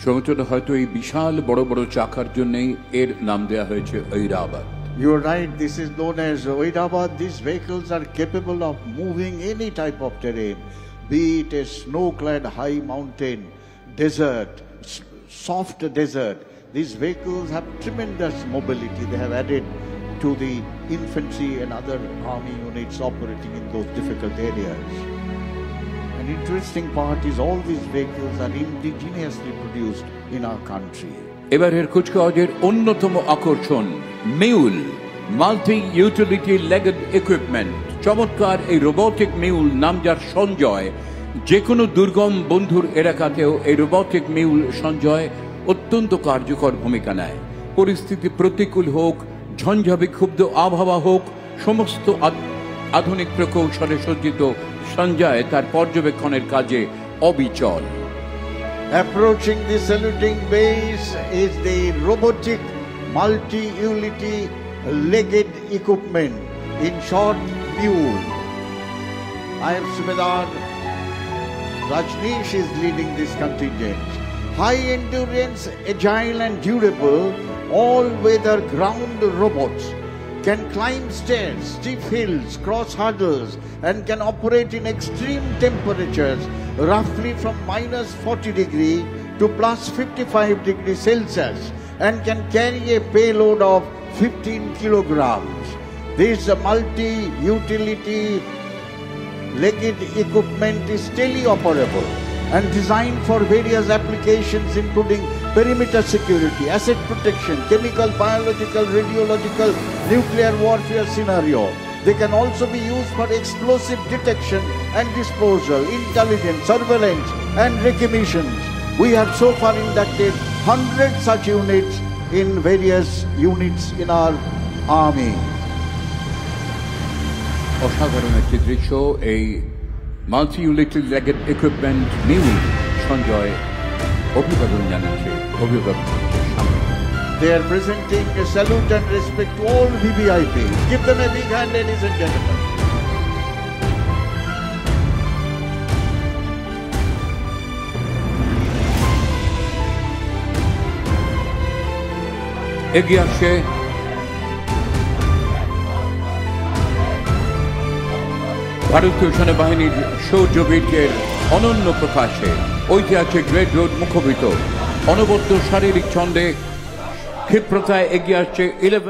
সমতলে হয়তো এই বিশাল বড় বড় চাকার জন্যই এর নাম দেয়া হয়েছে Airavat. You are right, this is known as Airavat. These vehicles are capable of moving any type of terrain, be it a snow-clad high mountain, desert, soft desert. These vehicles have tremendous mobility. They have added to the infantry and other army units operating in those difficult areas. An interesting part is all these vehicles are indigenously produced in our country. এবারের কুচকাওয়াজের অন্যতম আকর্ষণ mule, multi utility legged equipment. চমৎকার এই robotic mule, নাম যার সঞ্জয়। যে কোনো দুর্গম বন্ধুর এলাকাতেও এই রোবোটিক মিউল সঞ্জয় অত্যন্ত কার্যকর ভূমিকা নেয়। পরিস্থিতি প্রতিকূল হোক, ঝঞ্ঝা বিক্ষুব্ধ আবহাওয়া হোক, সমস্ত আধুনিক প্রকৌশলে সজ্জিত সঞ্জয় তার পর্যবেক্ষণের কাজে অবিচল। Approaching the saluting base is the robotic multi-utility legged equipment, in short, mule. I am Subedar Rajneesh is leading this contingent. High endurance, agile and durable, all-weather ground robots can climb stairs, steep hills, cross hurdles, and can operate in extreme temperatures, roughly from -40 to +55°C, and can carry a payload of 15 kilograms. This multi-utility legged equipment is teleoperable and designed for various applications including perimeter security, asset protection, chemical, biological, radiological, nuclear warfare scenario. They can also be used for explosive detection and disposal, intelligence, surveillance and recognitions. We have so far inducted 100 such units in various units in our army. অসাধারণ একটি দৃশ্য এই multi utility legged equipment mule Sanjay অভিবাদন জানাচ্ছে। They are presenting a salute and respect to all VVIP. Give them a big hand, ladies and gentlemen. এগিয়ে আসছে ভারতীয় সেনাবাহিনীর শৌর্য বীর্যের অনন্য প্রকাশে ঐতিহাসিক রেড রোড মুখরিত অনবদ্য শারীরিক ছন্দে ক্ষিপ্রতায় এগিয়ে আসছে 11